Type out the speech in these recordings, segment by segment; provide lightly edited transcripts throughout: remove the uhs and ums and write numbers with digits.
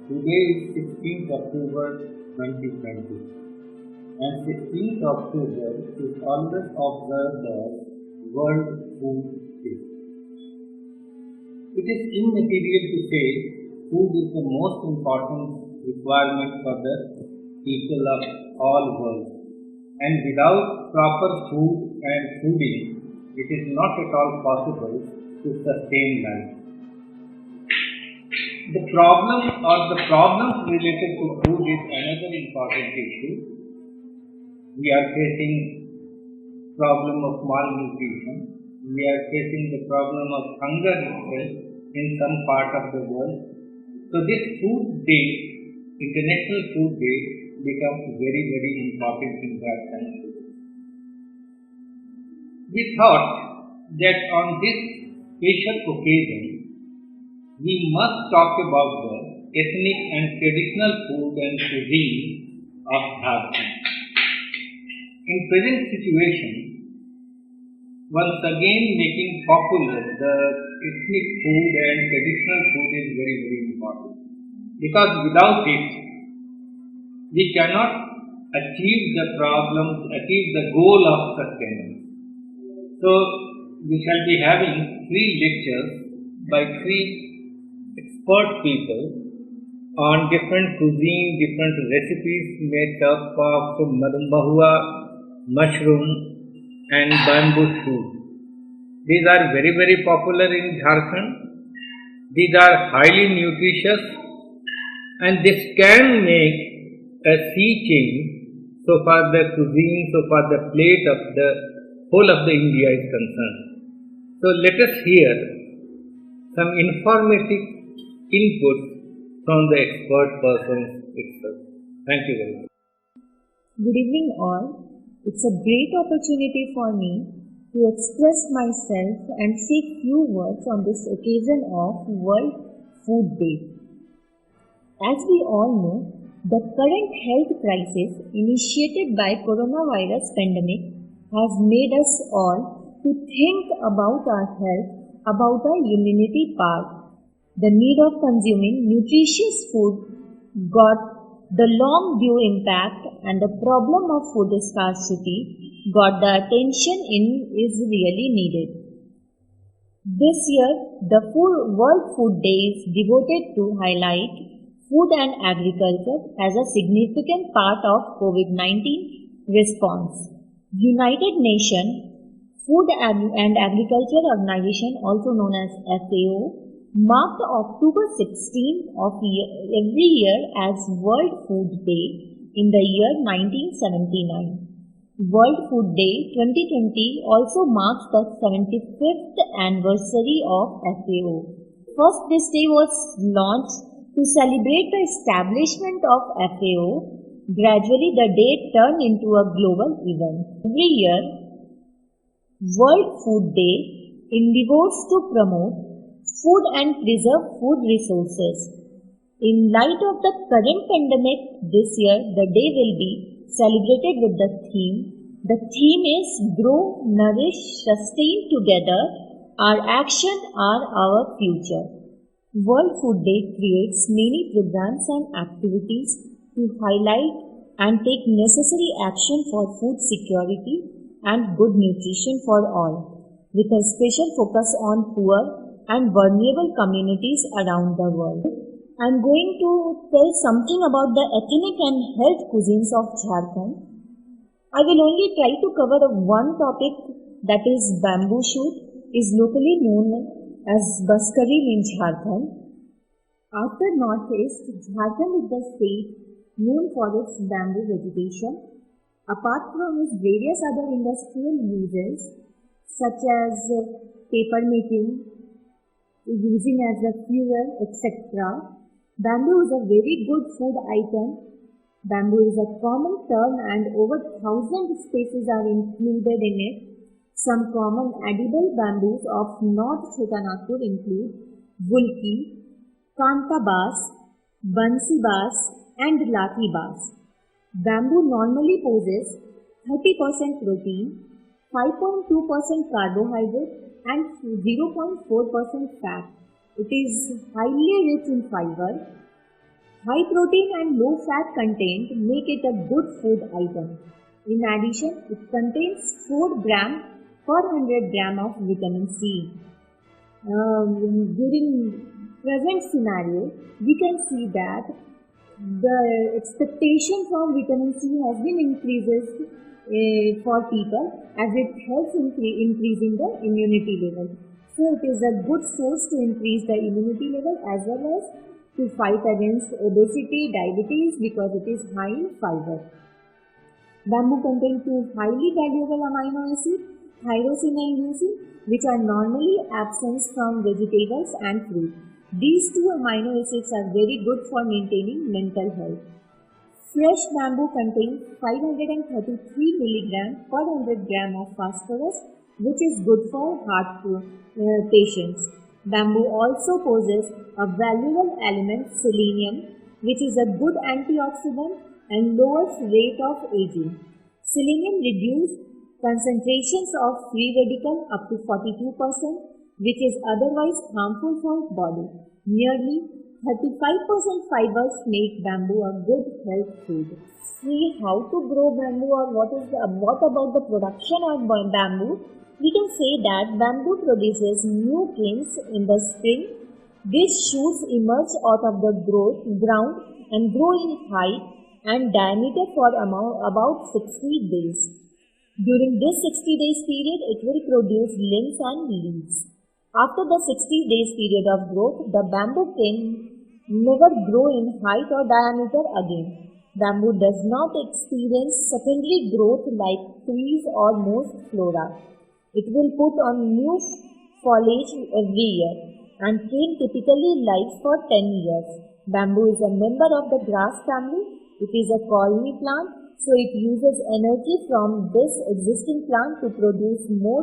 Today is 16th October 2020 and 16th October is always observed as World Food Day. It is immaterial to say food is the most important requirement for the people of all worlds, and without proper food and fooding, it is not at all possible to sustain life. The problems related to food is another important issue. We are facing problem of malnutrition. We are facing the problem of hunger itself in some part of the world. So this food day, International Food Day, becomes very, very important in that sense. We thought that on this special occasion, we must talk about the ethnic and traditional food and cuisine of Jharkhand. In present situation, once again making popular the ethnic food and traditional food is very, very important. Because without it, we cannot achieve the goal of sustenance. So, we shall be having 3 lectures by 3 expert people on different cuisine, different recipes made up of mahua, mushroom and bamboo shoot. These are very, very popular in Jharkhand. These are highly nutritious and this can make a sea change so far the cuisine, so far the plate of the whole of the India is concerned. So let us hear some informative input from the expert persons itself. Thank you very much. Good evening all. It's a great opportunity for me to express myself and say few words on this occasion of World Food Day. As we all know, the current health crisis initiated by coronavirus pandemic has made us all to think about our health, about our immunity power. The need of consuming nutritious food got the long due impact and the problem of food scarcity got the attention is really needed. This year, the World Food Day is devoted to highlight food and agriculture as a significant part of COVID-19 response. United Nations Food and Agriculture Organization, also known as FAO, marked October 16 of every year as World Food Day in the year 1979. World Food Day 2020 also marks the 75th anniversary of FAO. First, this day was launched to celebrate the establishment of FAO. Gradually, the day turned into a global event. Every year, World Food Day endeavors to promote food and preserve food resources. In light of the current pandemic, this year the day will be celebrated with the theme. The theme is Grow, Nourish, Sustain Together. Our action are our future. World Food Day creates many programs and activities to highlight and take necessary action for food security and good nutrition for all, with a special focus on poor and vulnerable communities around the world. I am going to tell something about the ethnic and health cuisines of Jharkhand. I will only try to cover one topic, that is bamboo shoot, is locally known as Baskaril in Jharkhand. After Northeast, Jharkhand is the state known for its bamboo vegetation. Apart from its various other industrial uses such as paper making, using as a fuel, etc. Bamboo is a very good food item. Bamboo is a common term and over 1,000 species are included in it. Some common edible bamboos of North Chotanagpur include Vulki, Kanta bass, Bansi bass and Lathi bass. Bamboo normally possesses 30% protein, 5.2% carbohydrate and 0.4% fat. It is highly rich in fiber. High protein and low fat content make it a good food item. In addition, it contains 4 gram per 100 gram of vitamin C. During present scenario, we can see that the expectation from vitamin C has been increases for people as it helps in increasing the immunity level. So it is a good source to increase the immunity level as well as to fight against obesity, diabetes because it is high in fiber. Bamboo contains 2 highly valuable amino acids, tyrosine and leucine, which are normally absent from vegetables and fruit. These 2 amino acids are very good for maintaining mental health. Fresh bamboo contains 533 mg per 100 gram of phosphorus, which is good for heart patients. Bamboo also possesses a valuable element selenium, which is a good antioxidant and lowers rate of aging. Selenium reduces concentrations of free radical up to 42%, which is otherwise harmful for body. Nearly 35% fibers make bamboo a good health food. See how to grow bamboo or what about the production of bamboo? We can say that bamboo produces new canes in the spring. These shoots emerge out of the ground and grow in height and diameter for about 60 days. During this 60 days period, it will produce limbs and leaves. After the 60 days period of growth, the bamboo cane never grow in height or diameter again. Bamboo does not experience secondary growth like trees or most flora. It will put on new foliage every year and cane typically lives for 10 years. Bamboo is a member of the grass family. It is a colony plant, so it uses energy from this existing plant to produce more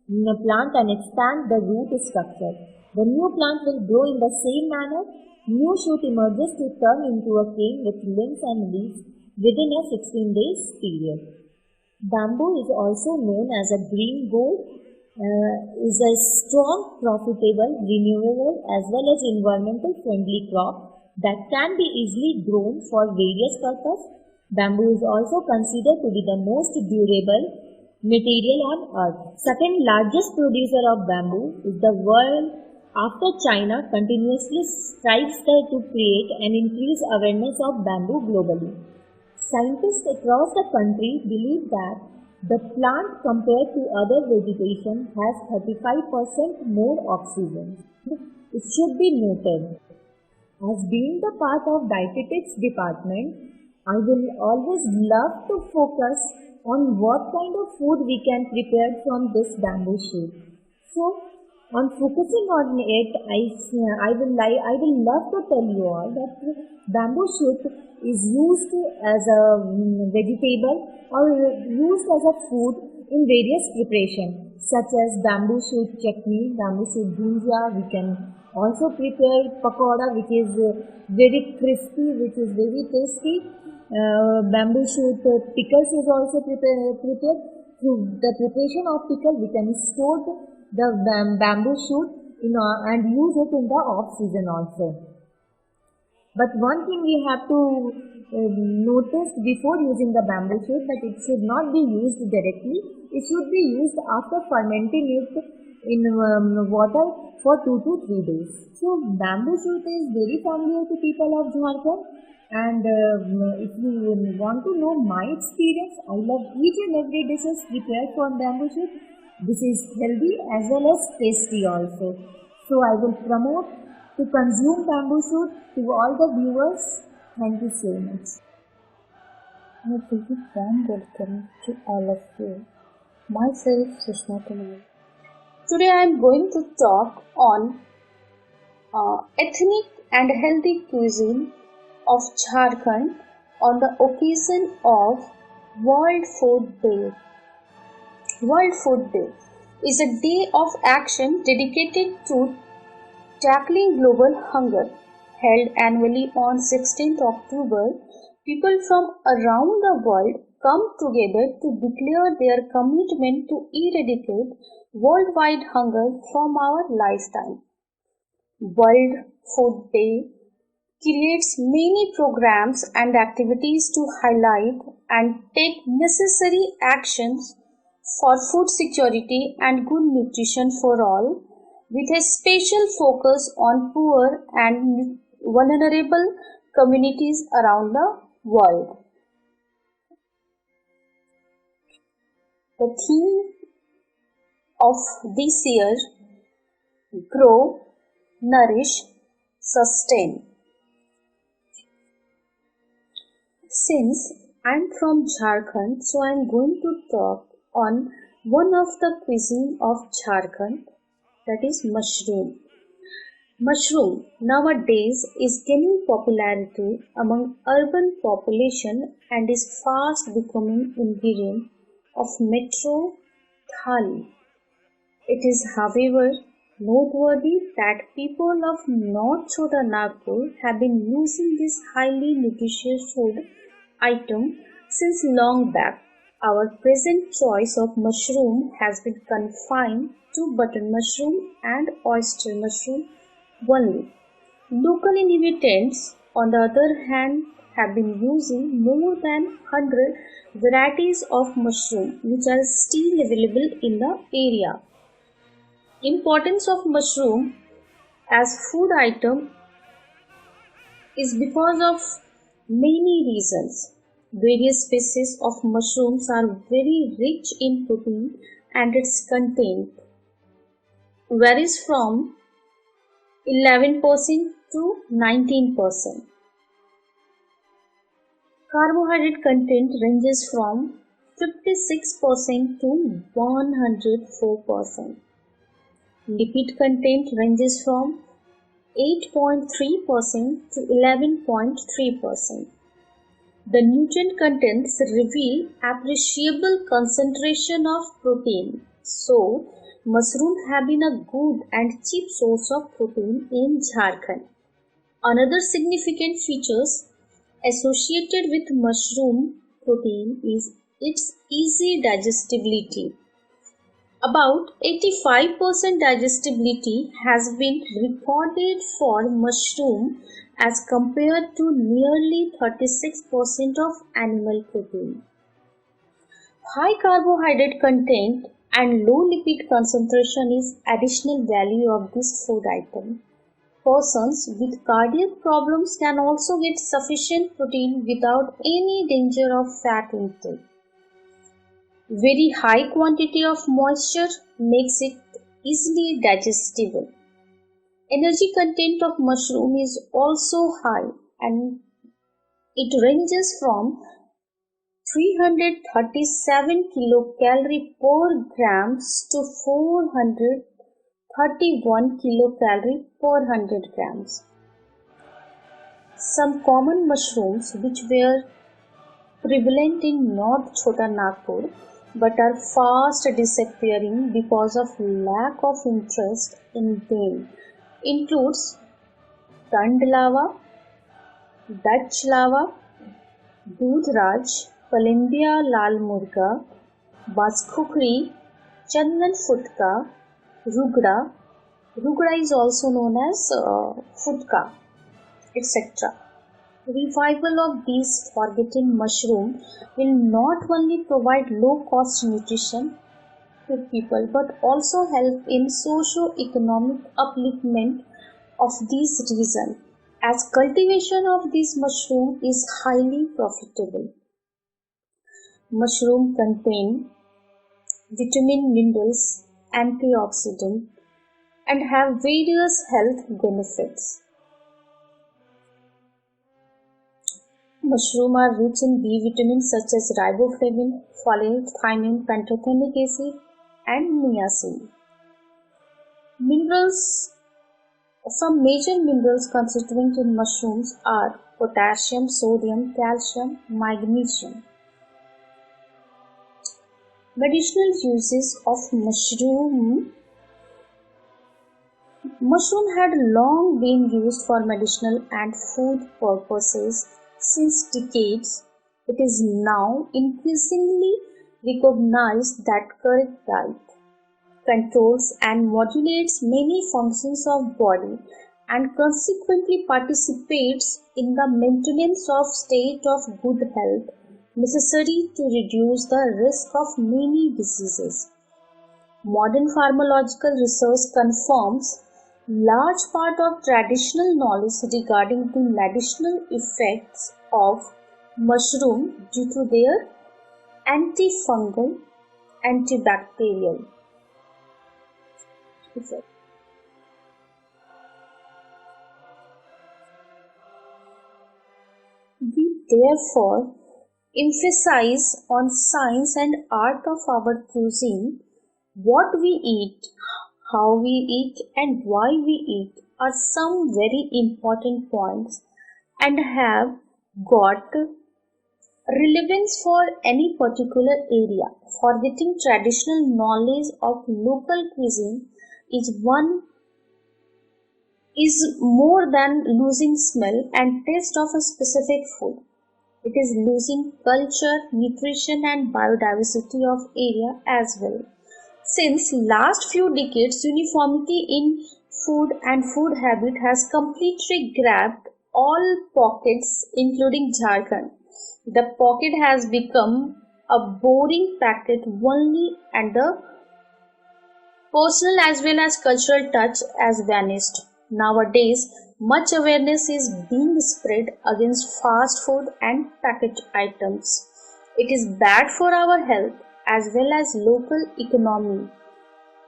plant and expand the root structure. The new plant will grow in the same manner. New shoot emerges to turn into a cane with limbs and leaves within a 16 days period. Bamboo is also known as a green gold, is a strong, profitable, renewable as well as environmental friendly crop that can be easily grown for various purposes. Bamboo is also considered to be the most durable material on earth. Second largest producer of bamboo is the world after China continuously strives to create and increase awareness of bamboo globally. Scientists across the country believe that the plant compared to other vegetation has 35% more oxygen. It should be noted. As being the part of dietetics department, I will always love to focus on what kind of food we can prepare from this bamboo shoot. So, on focusing on it, I will love to tell you all that bamboo shoot is used as a vegetable or used as a food in various preparations such as bamboo shoot chutney, bamboo shoot bhunjia. We can also prepare pakoda, which is very crispy, which is very tasty. Bamboo shoot pickles is also prepared. Through the preparation of pickle, we can store the bamboo shoot and use it in the off season also. But one thing we have to notice before using the bamboo shoot, that it should not be used directly. It should be used after fermenting it in water for 2 to 3 days. So bamboo shoot is very familiar to people of Jharkhand. And if you want to know my experience, I love each and every dishes prepared from bamboo shoot. This is healthy as well as tasty also. So I will promote to consume bamboo shoot to all the viewers. Thank you so much. A very warm welcome to all of you. Myself, Sushma Kumar. Today I am going to talk on ethnic and healthy cuisine of Jharkhand on the occasion of World Food Day. World Food Day is a day of action dedicated to tackling global hunger. Held annually on 16th October, people from around the world come together to declare their commitment to eradicate worldwide hunger from our lifetime. World Food Day creates many programs and activities to highlight and take necessary actions for food security and good nutrition for all, with a special focus on poor and vulnerable communities around the world. The theme of this year: Grow, Nourish, Sustain. Since I'm from Jharkhand, so I'm going to talk on one of the cuisine of Jharkhand, that is mushroom. Mushroom nowadays is gaining popularity among urban population and is fast becoming ingredient of metro thali. It is, however, noteworthy that people of North Chota Nagpur have been using this highly nutritious food item since long back. Our present choice of mushroom has been confined to button mushroom and oyster mushroom only. Local inhabitants, on the other hand, have been using more than 100 varieties of mushroom which are still available in the area. Importance of mushroom as food item is because of many reasons. Various species of mushrooms are very rich in protein and its content varies from 11% to 19%. Carbohydrate content ranges from 56% to 104%. Lipid content ranges from 8.3% to 11.3%. The nutrient contents reveal appreciable concentration of protein. So, mushrooms have been a good and cheap source of protein in Jharkhand. Another significant features associated with mushroom protein is its easy digestibility. About 85% digestibility has been recorded for mushroom as compared to nearly 36% of animal protein. High carbohydrate content and low lipid concentration is additional value of this food item. Persons with cardiac problems can also get sufficient protein without any danger of fat intake. Very high quantity of moisture makes it easily digestible. Energy content of mushroom is also high and it ranges from 337 kilocalorie per grams to 431 kilocalorie per 100 grams. Some common mushrooms which were prevalent in North Chota Nagpur but are fast disappearing because of lack of interest in them includes Tand lava, Dutch lava, Dudhraj, Columbia lal murga, Baskhukri, Chandan futka, Rugda. Rugda is also known as futka, etc. Revival of these forgotten mushrooms will not only provide low-cost nutrition to people but also help in socio-economic upliftment of these regions, as cultivation of this mushroom is highly profitable. Mushroom contain vitamin, minerals, antioxidant, and have various health benefits. Mushrooms are rich in B vitamins such as riboflavin, folate, thiamine, pantothenic acid, and niacin. Minerals. Some major minerals constituent in mushrooms are potassium, sodium, calcium, magnesium. Medicinal uses of mushroom. Mushroom had long been used for medicinal and food purposes since decades. It is now increasingly recognized that correct diet controls and modulates many functions of body and consequently participates in the maintenance of state of good health necessary to reduce the risk of many diseases. Modern pharmacological research confirms large part of traditional knowledge regarding the medicinal effects of mushroom due to their antifungal, antibacterial effect. We therefore emphasize on science and art of our cuisine. What we eat, how we eat, and why we eat are some very important points and have got relevance for any particular area. Forgetting traditional knowledge of local cuisine is more than losing smell and taste of a specific food. It is losing culture, nutrition and biodiversity of area as well. Since last few decades, uniformity in food and food habit has completely grabbed all pockets including Jharkhand. The pocket has become a boring packet only and the personal as well as cultural touch has vanished. Nowadays, much awareness is being spread against fast food and packaged items. It is bad for our health as well as local economy.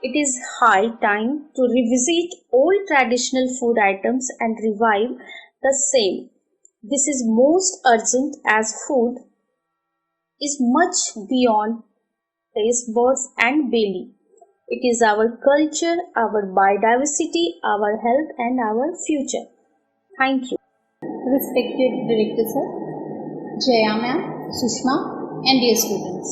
It is high time to revisit old traditional food items and revive the same. This is most urgent as food is much beyond taste buds and belly. It is our culture, our biodiversity, our health and our future. Thank you. Respected Director Sir, Jaya Ma'am, Sushma and dear students.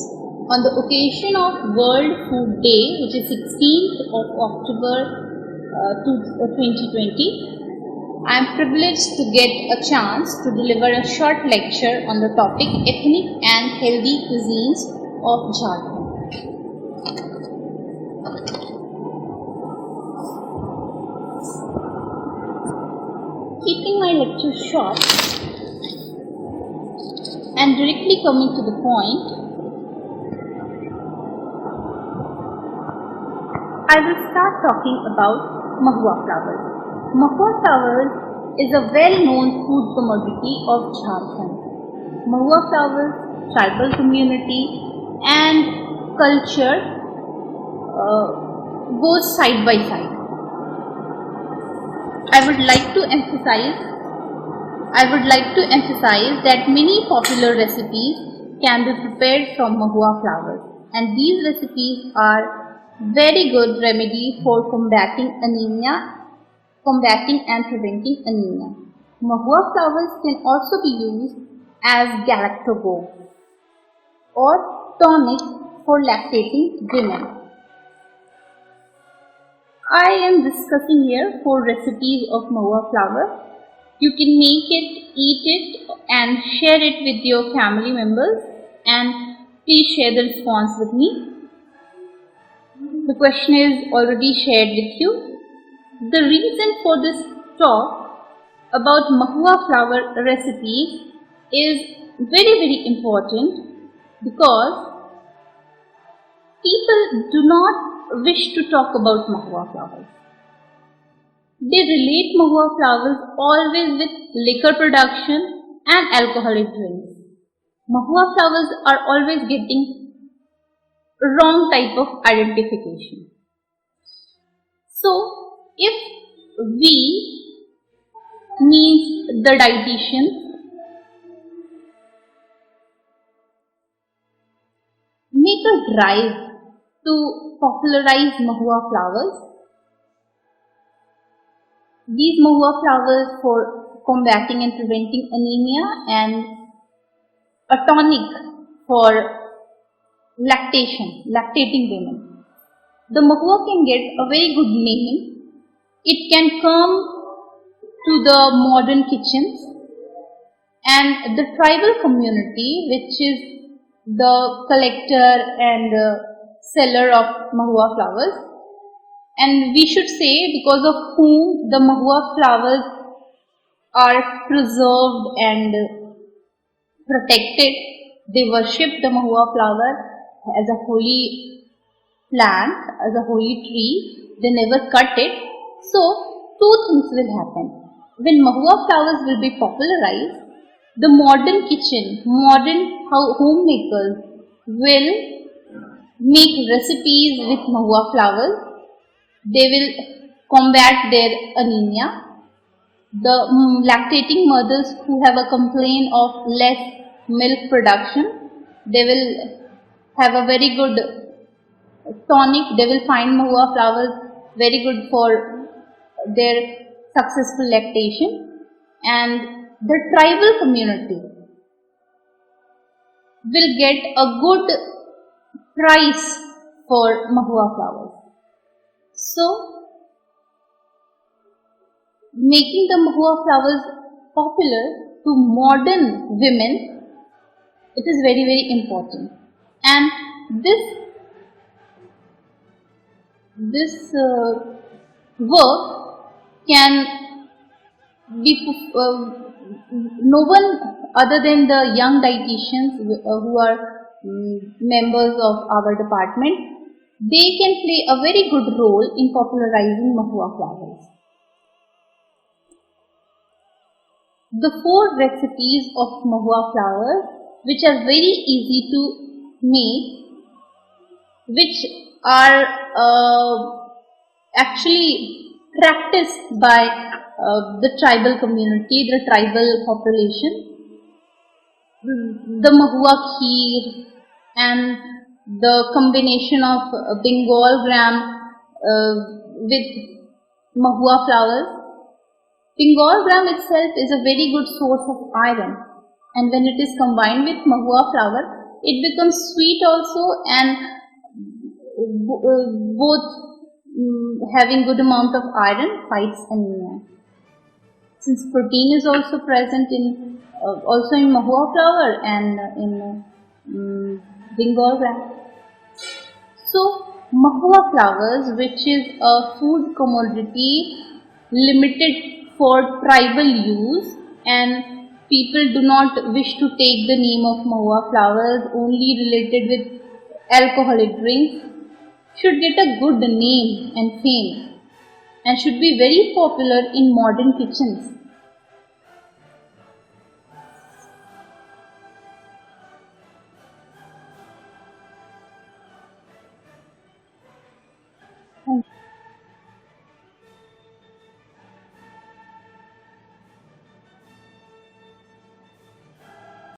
On the occasion of World Food Day, which is 16th of October 2020, I am privileged to get a chance to deliver a short lecture on the topic Ethnic and Healthy Cuisines of Jharkhand. Keeping my lecture short and directly coming to the point, I will start talking about mahua flowers. Mahua flowers is a well-known food commodity of Jharkhand. Mahua flowers, tribal community and culture goes side by side. I would like to emphasize that many popular recipes can be prepared from mahua flowers, and these recipes are very good remedy for combating and preventing anemia. Mahua flowers can also be used as galactogogue or tonic for lactating women. I am discussing here 4 recipes of mahua flower. You can make it, eat it and share it with your family members, and please share the response with me. The question is already shared with you. The reason for this talk about mahua flower recipes is very important because people do not wish to talk about mahua flowers. They relate mahua flowers always with liquor production and alcoholic drinks. Mahua flowers are always getting wrong type of identification. So, if we means the dietitians make a drive to popularize mahua flowers, these mahua flowers for combating and preventing anemia and a tonic for lactating women. The mahua can get a very good name. It can come to the modern kitchens, and the tribal community, which is the collector and seller of mahua flowers, and we should say because of whom the mahua flowers are preserved and protected. They worship the mahua flower as a holy plant, as a holy tree. They never cut it. So, two things will happen. When mahua flowers will be popularized, the modern kitchen, modern homemakers will make recipes with mahua flowers. They will combat their anemia. The lactating mothers who have a complaint of less milk production, they will have a very good tonic. They will find mahua flowers very good for their successful lactation. And the tribal community will get a good price for mahua flowers. So, making the mahua flowers popular to modern women, it is very, very important. And this work can be no one other than the young dietitians who are members of our department. They can play a very good role in popularizing mahua flowers. The 4 recipes of mahua flowers, which are very easy to make, which are actually practiced by the tribal community, the tribal population. The mahua kheer and the combination of Bengal gram with mahua flowers. Bengal gram itself is a very good source of iron, and when it is combined with mahua flower, it becomes sweet also, and both having good amount of iron fights anemia. Since protein is also present in mahua flower and in Bengal gram. So mahua flowers, which is a food commodity limited for tribal use, and people do not wish to take the name of mahua flowers only related with alcoholic drinks, should get a good name and fame, and should be very popular in modern kitchens.